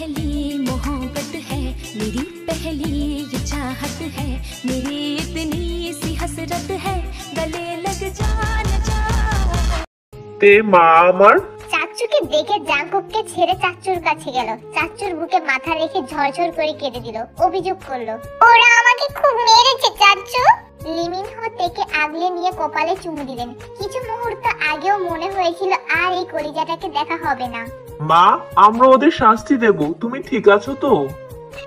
पहली मोहब्बत है, मेरी पहली ये चाहत है, मेरी इतनी सी हसरत है, गले लग जा न जा। তে মা আমার চাচ্চুকে দেখে জাঙ্কুককে ছেড়ে চাচ্চুর কাছে গেল। চাচ্চুর বুকে মাথা রেখে ঝরঝর করে কেঁদে দিল। অভিযোগ করলো, ওরা আমাকে খুব মেরেছে চাচ্চু। লিমিনহো তেকে আগলে নিয়ে কপালে চুমু দিলেন। কিছু মুহূর্ত আগেও মনে হয়েছিল আর এই কলিজাটাকে দেখা হবে না। মা আমরা ওদের শাস্তি দেব, তুমি ঠিক আছো তো?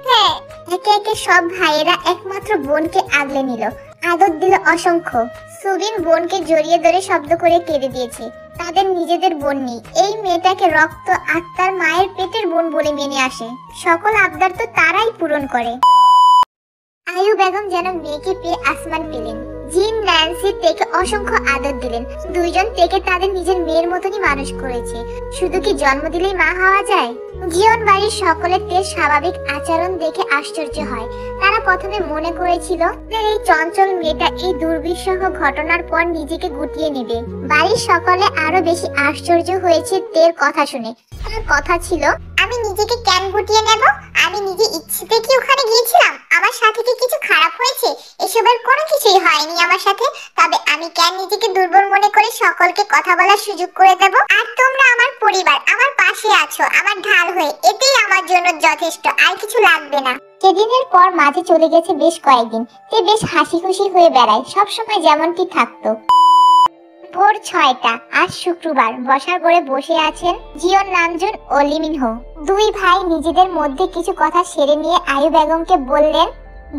হ্যাঁ, একে একে সব ভাইয়েরা একমাত্র বোনকে আগলে নিল, আদর দিল অসংখ্য। সুবিন বোনকে জড়িয়ে ধরে শব্দ করে কেঁদে দিয়েছে। তাদের নিজেদের বোন নেই, এই মেয়েটাকে রক্ত আত্মার মায়ের পেটের বোন বলে মেনে আসে। সকল আবদার তো তারাই পূরণ করে। আয়ু বেগম যেন মেয়েকে পেয়ে আসমান পেলেন। জিন ন্যান্সি তেকে অসংখ্য আদর দিলেন। দুইজন তেকে তাদের নিজের মেয়ের মতনই মানুষ করেছে। শুধু কি জন্ম দিলেই মা হওয়া যায়? জীবন বাড়ির সকলের তেজ স্বাভাবিক আচরণ দেখে আশ্চর্য হয়। তারা প্রথমে মনে করেছিল যে এই চঞ্চল মেয়েটা এই দুর্বিষহ ঘটনার পর নিজেকে গুটিয়ে নেবে। বাড়ির সকলে আরো বেশি আশ্চর্য হয়েছে তের কথা শুনে। তার কথা ছিল, আমি নিজেকে কেন গুটিয়ে নেব? আমি নিজে ইচ্ছেতে কি ওখানে গিয়েছিলাম? আমার সাথে কি কিছু খারাপ হয়েছে? এসবের কোনো কিছুই হয়নি আমার সাথে। তবে আমি কেন নিজেকে দুর্বল মনে করে সকলকে কথা বলার সুযোগ করে দেব? আর তোমরা আমার পরিবার, আমার পাশে আছো আমার ঢাল হয়ে, এতেই আমার জন্য যথেষ্ট, আর কিছু লাগবে না। সেদিনের পর মাঝে চলে গেছে বেশ কয়েকদিন। তে বেশ হাসি খুশি হয়ে বেড়ায়, সবসময় যেমনটি থাকতো। ভোর 6টা, আজ শুক্রবার। বসার ঘরে বসে আছেন জিওন নামজুন ও লিমিনহো। দুই ভাই নিজেদের মধ্যে কিছু কথা সেরে নিয়ে আয়ু বেগমকে বললেন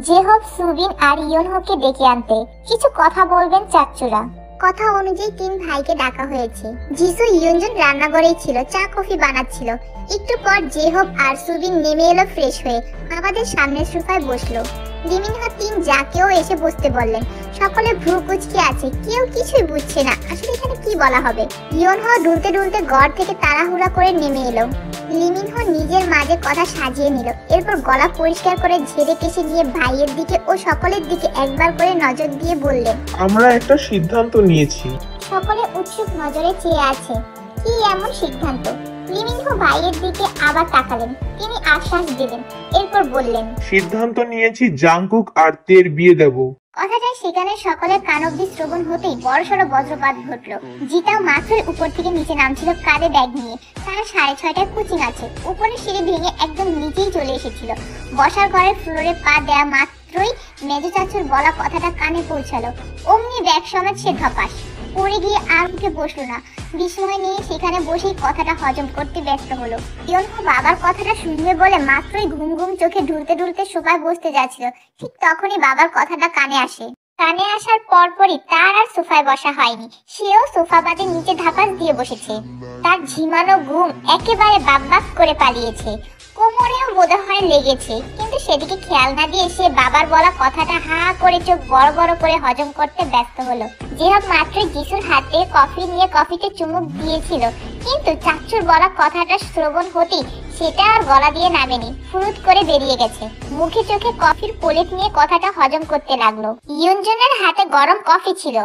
জেহব, সুবিন আর ইয়নহোকে ডেকে আনতে। কিছু কথা বলবেন চাচ্চুরা। কথা অনুযায়ী তিন ভাইকে ডাকা হয়েছে। জিসু ইয়নজুন রান্নাঘরেই ছিল, চা কফি বানাচ্ছিল। একটু পর জেহব আর সুবিন নেমে এলো ফ্রেশ হয়ে, বাবাদের সামনের সোফায় বসলো। লিমিনহো তিন যাকেও এসে বসতে বললেন। সকলে ভ্রু কুচকে আছে, কেউ কিছুই বুঝছে না আসলে এখানে কি বলা হবে। ইয়নহো দুলতে দুলতে ঘর থেকে তাড়াহুড়া করে নেমে এলো। লিমিনহো নিজের মাঝে কথা সাজিয়ে নিল। এরপর গলা পরিষ্কার করে ঝেড়ে কেশে নিয়ে ভাইয়ের দিকে ও সকলের দিকে একবার করে নজর দিয়ে বললেন, আমরা একটা সিদ্ধান্ত নিয়েছি। সকলে উৎসুক নজরে চেয়ে আছে। কি এমন সিদ্ধান্ত? লিমিনহো ভাইয়ের দিকে আবার তাকালেন। তিনি আশ্বাস দিলেন, এরপর বললেন, সিদ্ধান্ত নিয়েছি জাংকুক আর তের বিয়ে দেব। কথাটা সেখানে সকলের কান অব্দি শ্রবণ হতেই বড়সড় বজ্রপাত ঘটল। জিতাও মাত্রই উপর থেকে নিচে নামছিল কাঁধে ব্যাগ নিয়ে। তারা 6:30টায় কোচিং আছে। উপরের সিঁড়ি ভেঙে একদম নিচেই চলে এসেছিল। বসার ঘরের ফ্লোরে পা দেয়া মাত্রই মেজো চাচুর বলা কথাটা কানে পৌঁছালো। অমনি ব্যাগ সমেত সে ধপাস পড়ে গিয়ে আর উঠে বসলো না। বিস্ময় নিয়ে সেখানে বসেই কথাটা হজম করতে ব্যস্ত হলো। ইয়নহো বাবার কথাটা শুনবে বলে মাত্রই ঘুম ঘুম চোখে ঢুলতে ঢুলতে সোফায় বসতে যাচ্ছিল। ঠিক তখনই বাবার কথাটা কানে আসে। কানে আসার পরপরই তার আর সোফায় বসা হয়নি। সেও সোফা বাদে নিচে ধাপাস দিয়ে বসেছে। তার ঝিমানো ঘুম একেবারে বাক করে পালিয়েছে। কোমরেও বোধহয় লেগেছে, কিন্তু সেদিকে খেয়াল না দিয়ে সে বাবার বলা কথাটা হা করে চোখ বড় বড় করে হজম করতে ব্যস্ত হলো। যেহব মাত্রই যিশুর হাতে কফি নিয়ে কফিতে চুমুক দিয়েছিল, কিন্তু চাচ্চুর বলা কথাটা শ্রবণ হতেই সেটা আর গলা দিয়ে নামেনি, ফুরুত করে বেরিয়ে গেছে। মুখে চোখে কফির প্লেট নিয়ে কথাটা হজম করতে লাগলো। ইয়নজনের হাতে গরম কফি ছিল।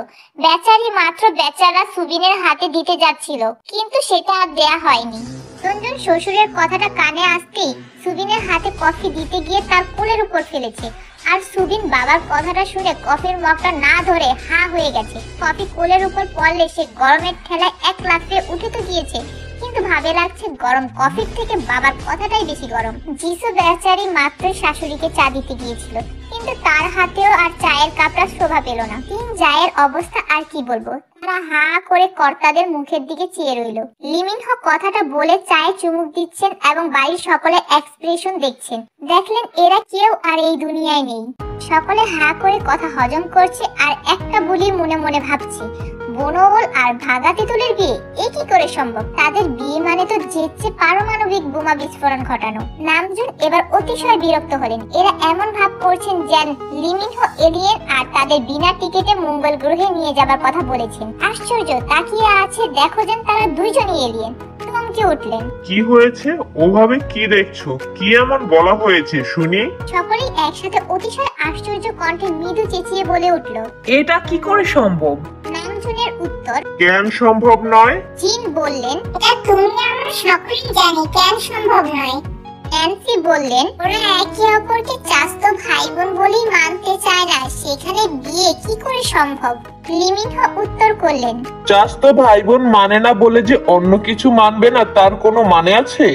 বেচারা সুবিনের হাতে দিতে যাচ্ছিল, কিন্তু সেটা আর দেয়া হয়নি। ইয়নজন শ্বশুরের কথাটা কানে আসতেই সুবিনের হাতে কফি দিতে গিয়ে তার কোলের উপর ফেলেছে। আর সুবিন বাবার কথাটা শুনে কফির মগটা না ধরে হা হয়ে গেছে। কফি কোলের উপর পড়লে সে গরমের ঠেলায় এক লাফে উঠে তো গিয়েছে, কিন্তু ভাবে লাগছে গরম কফির থেকে বাবার কথাটাই বেশি গরম। যিশু বেচারি মাত্রই শাশুড়িকে চা দিতে গিয়েছিল, কিন্তু তার হাতেও আর চায়ের কাপটা শোভা পেল না। তিন জায়ের অবস্থা আর কি বলবো, তারা হা করে কর্তাদের মুখের দিকে চেয়ে রইল। লিমিনহো কথাটা বলে চায়ে চুমুক দিচ্ছেন এবং বাড়ির সকলে এক্সপ্রেশন দেখছেন। দেখলেন এরা কেউ আর এই দুনিয়ায় নেই। সকলে হা করে কথা হজম করছে আর একটা বলি মনে মনে ভাবছে, বনবল আর ভাগা তেঁতুলের বিয়ে এ কি করে সম্ভব? তাদের বিয়ে মানে তো যেচে পারমাণবিক বোমা বিস্ফোরণ ঘটানো। নামজুন এবার অতিশয় বিরক্ত হলেন। এরা এমন ভাব করছেন যেন লিমিনহো এলিয়েন আর তাদের বিনা টিকেটে মঙ্গল গ্রহে নিয়ে যাবার কথা বলেছেন। আশ্চর্য, তাকিয়ে আছে দেখো যেন তারা দুইজনই এলিয়েন। চমকে উঠলেন। কি হয়েছে? ওভাবে কি দেখছো? কি এমন বলা হয়েছে শুনি? সকলেই একসাথে অতিশয় আশ্চর্য কণ্ঠে মৃদু চেঁচিয়ে বলে উঠল, এটা কি করে সম্ভব? নামজুনের উত্তর, কেন সম্ভব নয়? জিন বললেন, এটা তুমি আমরা সকলেই জানি কেন সম্ভব নয়। ন্যান্সি বললেন, ওরা একে অপরকে চাচাতো ভাই বোন বলেই মানতে চায় না, সেখানে বিয়ে কি করে সম্ভব? লিমিনহো উত্তর করলেন, চাচাতো ভাই বোন মানে না বলে যে অন্য কিছু মানবে না তার কোনো মানে আছে?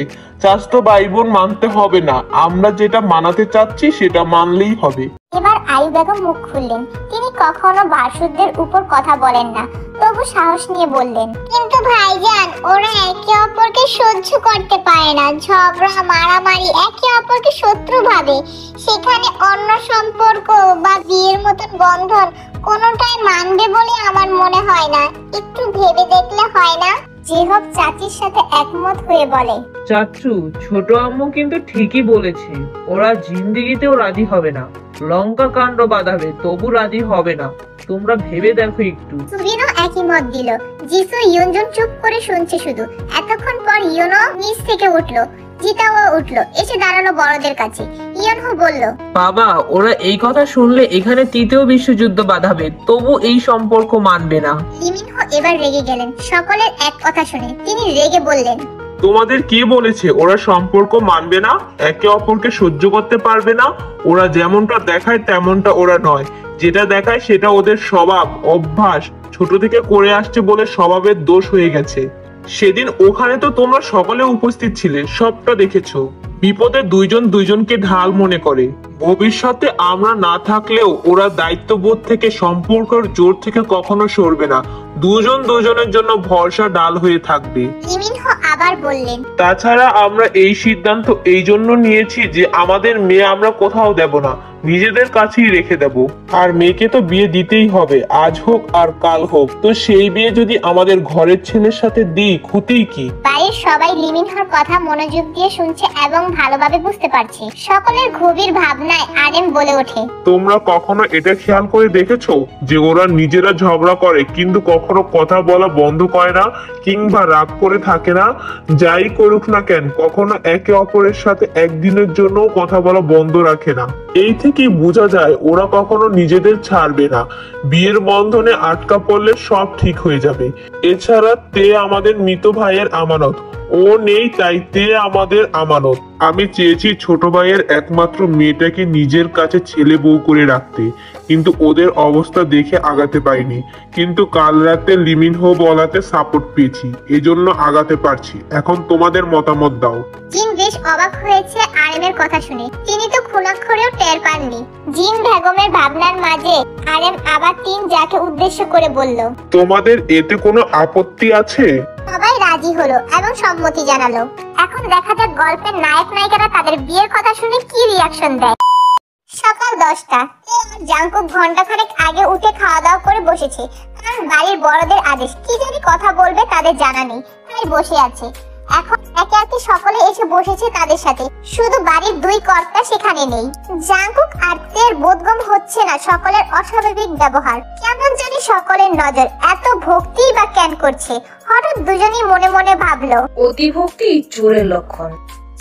চাচাতো ভাই বোন মানতে হবে না, আমরা যেটা মানাতে চাচ্ছি সেটা মানলেই হবে। এবার আয়ু বেগম মুখ খুললেন। তিনি কখনো বাসুদের উপর কথা বলেন না, তবু সাহস নিয়ে বললেন, কিন্তু ভাইজান, ওরা একে অপরকে সহ্য করতে পারে না, ঝগড়া মারামারি, একে অপরকে শত্রু ভাবে। সেখানে অন্য সম্পর্ক বা বিয়ের মতন বন্ধন কোনোটাই মানবে বলে আমার মনে হয় না। একটু ভেবে দেখলে হয় না? জেহব চাচির সাথে একমত হয়ে বলে, চাচু, ছোট আম্মু কিন্তু ঠিকই বলেছে, ওরা জিন্দেগিতেও রাজি হবে না। লঙ্কা কাণ্ড বাঁধাবে তবু রাজি হবে না। তোমরা ভেবে দেখো একটু। সুরিনও একই মত দিল। জিসু ইয়নজন চুপ করে শুনছে শুধু। এতক্ষণ পর ইয়নও নিচ থেকে উঠলো। জিতাও উঠলো, এসে দাঁড়ালো বড়দের কাছে। ইয়নহো বলল, বাবা, ওরা এই কথা শুনলে এখানে তৃতীয় বিশ্বযুদ্ধ বাঁধাবে, তবু এই সম্পর্ক মানবে না। লিমিনহো এবার রেগে গেলেন সকলের এক কথা শুনে। তিনি রেগে বললেন, তোমাদের কে বলেছে ওরা সম্পর্ক মানবে না, একে অপরকে সহ্য করতে পারবে না? ওরা যেমনটা দেখায় তেমনটা ওরা নয়, যেটা দেখায় সেটা ওদের স্বভাব, অভ্যাস, ছোট থেকে করে আসছে বলে স্বভাবের দোষ হয়ে গেছে। সেদিন ওখানে তো তোমরা সকলে উপস্থিত ছিলে, সবটা দেখেছো। বিপদে দুইজন দুইজনকে ঢাল মনে করে। ভবিষ্যতে আমরা না থাকলেও ওরা দায়িত্ববোধ থেকে, সম্পর্কের জোর থেকে কখনো সরবে না। দুজন দুজনের জন্য ভরসা ডাল হয়ে থাকবে। লিমিনহো আবার বললেন, তাছাড়া আমরা এই সিদ্ধান্ত এই জন্য নিয়েছি যে আমাদের মেয়ে আমরা কোথাও দেব না, নিজেদের কাছেই রেখে দেব। আর মেয়েকে তো বিয়ে দিতেই হবে, আজ হোক আর কাল হোক। তো সেই বিয়ে যদি আমাদের ঘরের ছেলের সাথে দিই, ক্ষতি কি? বাড়ির সবাই লিমিনহোর কথা মনোযোগ দিয়ে শুনছে এবং ভালোভাবে বুঝতে পারছে। সকলের গভীর ভাবনায় আরেম বলে ওঠে, তোমরা কখনো এটা খেয়াল করে দেখেছো যে ওরা নিজেরা ঝগড়া করে কিন্তু কখনো কথা বলা বন্ধ করে না, কিংবা রাগ করে থাকে না? যাই করুক না কেন, কখনো একে অপরের সাথে একদিনের জন্য কথা বলা বন্ধ রাখে না। এই থেকেই বোঝা যায় ওরা কখনো নিজেদের ছাড়বে না। বিয়ের বন্ধনে আটকা পড়লে সব ঠিক হয়ে যাবে। এছাড়া তে আমাদের মৃত ভাইয়ের আমানত, ও নেই তাই তে আমাদের আমানত। আমি চেয়েছি ছোট ভাইয়ের একমাত্র মেয়েটাকে নিজের কাছে ছেলে বউ করে রাখতে, কিন্তু ওদের অবস্থা দেখে আগাতে পারিনি। কিন্তু কাল রাতে লিমিনহো বলাতে সাপোর্ট পেয়েছি, এজন্য আগাতে পারছি। এখন তোমাদের মতামত দাও। জিন বেশ অবাক হয়েছে আরেমের কথা শুনে। তিনি তো খুনাক্ষরেও টের পাননি। জিন বেগমের ভাবনার মাঝে আরেম আবার তিন যাকে উদ্দেশ্য করে বলল, তোমাদের এতে কোনো আপত্তি আছে? সবাই রাজি হলো এবং সম্মতি জানালো। এখন দেখা যাক গল্পের নায়ক নায়িকারা তাদের বিয়ের কথা শুনে কি রিয়াকশন দেয়। সকাল 10টা। জাংকুক ঘন্টাখানেক আগে উঠে খাওয়া দাওয়া করে বসেছে, কারণ বাড়ির বড়দের আদেশ। কি জানি কথা বলবে তাদের জানা নেই, তাই বসে আছে। এখন একে একে সকলে এসে বসেছে তাদের সাথে, শুধু বাড়ির দুই কর্তা সেখানে নেই। জাংকুক আর তের বোধগম্য হচ্ছে না সকলের অস্বাভাবিক ব্যবহার। কেমন জানি সকলের নজর এত ভক্তি বা কেন করছে। হঠাৎ দুজনই মনে মনে ভাবলো, অতি ভক্তি চোরের লক্ষণ।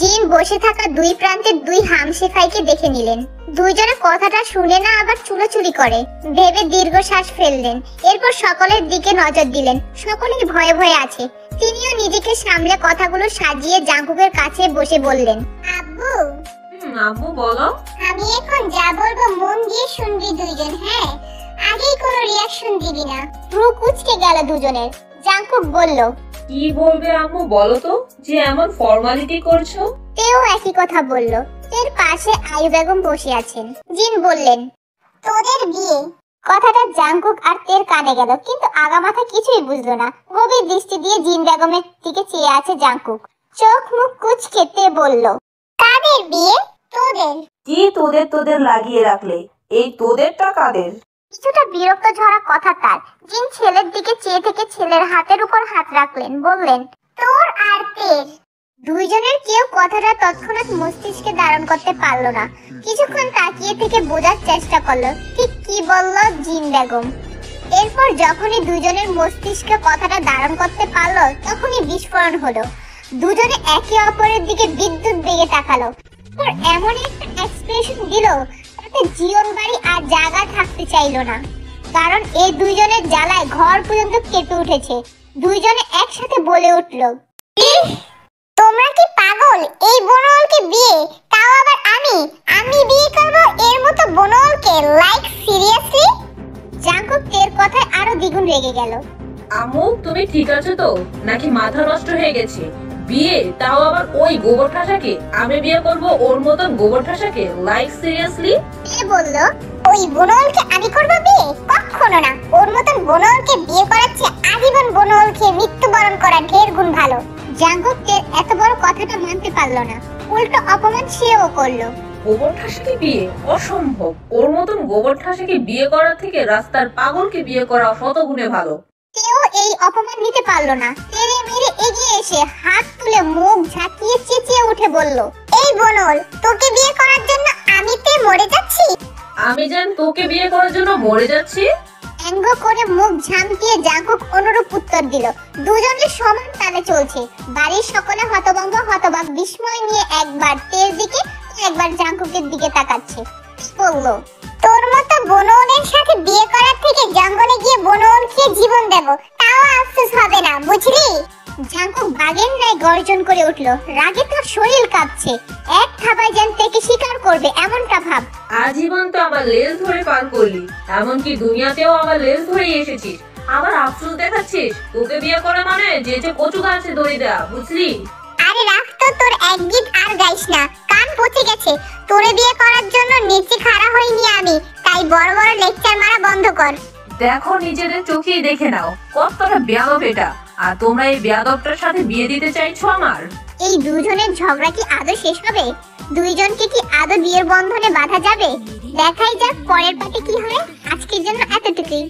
জিন বসে থাকা দুই প্রান্তের দুই হামশেফাইকে দেখে নিলেন। দুইজনে কথাটা শুনে না আবার চুলোচুলি করে ভেবে দীর্ঘশ্বাস ফেললেন। এরপর সকলের দিকে নজর দিলেন। সকলেই ভয়ে ভয়ে আছে। তিনিও নিজেকে সামলে কথাগুলো সাজিয়ে জাংকুকের কাছে বসে বললেন, আব্বু, আম্মু বলো। আমি এখন যা বলবো মন দিয়ে শুনবি দুইজন, হ্যাঁ? আগেই কোনো রিয়াকশন দিবি না। ভ্রু কুঁচকে গেল দুজনের। জাংকুক বলল, কি বলবে আম্মু বলো তো, যে এমন ফর্মালিটি করছো? তেও একই কথা বলল। এর পাশে আয়ু বেগম বসে আছেন। জিন বললেন, তোদের বিয়ে। কথাটা জাংকুক আর তের কানে গেল, কিন্তু আগামাথা কিছুই বুঝলো না। গভীর দৃষ্টি দিয়ে জিন বেগমের দিকে চেয়ে আছে জাংকুক। চোখ মুখ কুঁচকে তে বলল, কাদের বিয়ে? তোদের। কি তোদের তোদের লাগিয়ে রাখলে? এই তোদেরটা কাদের? কিছুটা বিরক্ত ঝরা কথা তার। জিন ছেলের দিকে চেয়ে থেকে ছেলের হাতের উপর হাত রাখলেন, বললেন, তোর আর তের। দুইজনের কেউ কথাটা তৎক্ষণাৎ মস্তিষ্কে ধারণ করতে পারলো না। কিছুক্ষণ তাকিয়ে থেকে বোঝার চেষ্টা করলো ঠিক কি বলল জিন বেগম। এরপর যখনই দুজনের মস্তিষ্কে কথাটা ধারণ করতে পারলো, তখনই বিস্ফোরণ হলো। দুজনে একে অপরের দিকে বিদ্যুৎ বেগে তাকালো। এমন একটা এক্সপ্রেশন দিল তাতে জীবন বাড়ি আর জায়গা থাকতে চাইলো না। কারণ এই দুইজনের জ্বালায় ঘর পর্যন্ত কেঁপে উঠেছে। দুইজনে একসাথে বলে উঠলো, তোমরা কি পাগল? এই বনওয়ালকে বিয়ে, তাও আবার আমি বিয়ে করব এর মতো বনওয়ালকে? Like seriously? জাঙ্কুক এর কথায় আরো দ্বিগুণ রেগে গেল। আম্মু তুমি ঠিক আছো তো, নাকি মাথা নষ্ট হয়ে গেছে? বিয়ে, তাও আবার ওই গোবর ঠাসাকে? আমি বিয়ে করব ওর মতন গোবর ঠাসাকে? Like seriously? কে বললো ওই বনওয়ালকে আমি করব বিয়ে? কখনো না। ওর মতন বনওয়ালকে বিয়ে করাচ্ছে আজীবন বনওয়ালকে মৃত্যুবরণ করা ঢের গুণ ভালো। জাঙ্কুক এত বড় কথাটা মানতে পারলো না, উল্টো অপমান সেও করলো। গোবর ঠাসাকে বিয়ে? অসম্ভব। ওর মতন গোবর ঠাসাকে বিয়ে করার থেকে রাস্তার পাগলকে বিয়ে করা শতগুণে ভালো। কেউ এই অপমান নিতে পারলো না। তেরে মেরে এগিয়ে এসে হাত তুলে মুখ ঝাঁকিয়ে চেঁচিয়ে উঠে বলল, এই বনওয়াল, তোকে বিয়ে করার জন্য আমি মরে যাচ্ছি? আমি যেন তোকে বিয়ে করার জন্য মরে যাচ্ছি? ব্যঙ্গ করে মুখ ঝামকিয়ে জাঙ্কুক অনুরূপ উত্তর দিল। দুজনের সমান তালে চলছে। বাড়ির সকলে হতবাক বিস্ময় নিয়ে একবার তের দিকে একবার জাঙ্কুকের দিকে তাকাচ্ছে। বলল, তোর মতো বনওয়ালের সাথে বিয়ে করার থেকে জঙ্গলে গিয়ে বনওয়াল খেয়ে জীবন দেব, তাও আফসোস হবে না, বুঝলি? জাঙ্কুক বাঘের ন্যায় গর্জন করে উঠল। রাগে তার শরীর কাঁপছে। এক থাবায় যেন তাকে শিকার করবে এমনটা ভাব। আজীবন তো আমার লেজ ধরে পার করলি, এমনকি দুনিয়াতেও আমার লেজ ধরে এসেছিস, আবার আফসোস দেখাচ্ছিস? তোকে বিয়ে করা মানে যে কচু গাছে দড়ি দেয়া, বুঝলি? আরে রাখ তো তোর এক গীত আর গাইস না, কান পচে গেছে। তোরে বিয়ে করার জন্য নিচে খাড়া হইনি আমি, তাই বড় বড় লেকচার মারা বন্ধ কর। দেখো নিজেদের চোখেই দেখে নাও কতটা বেয়াদব এটা, আর তোমরা এই বেয়াদবটার সাথে বিয়ে দিতে চাইছো আমার? এই দুজনের ঝগড়া কি আদৌ শেষ হবে? দুইজনকে কি আদৌ বিয়ের বন্ধনে বাঁধা যাবে? দেখাই যাক পরের পার্টে কি হয়। আজকের জন্য এতটুকুই।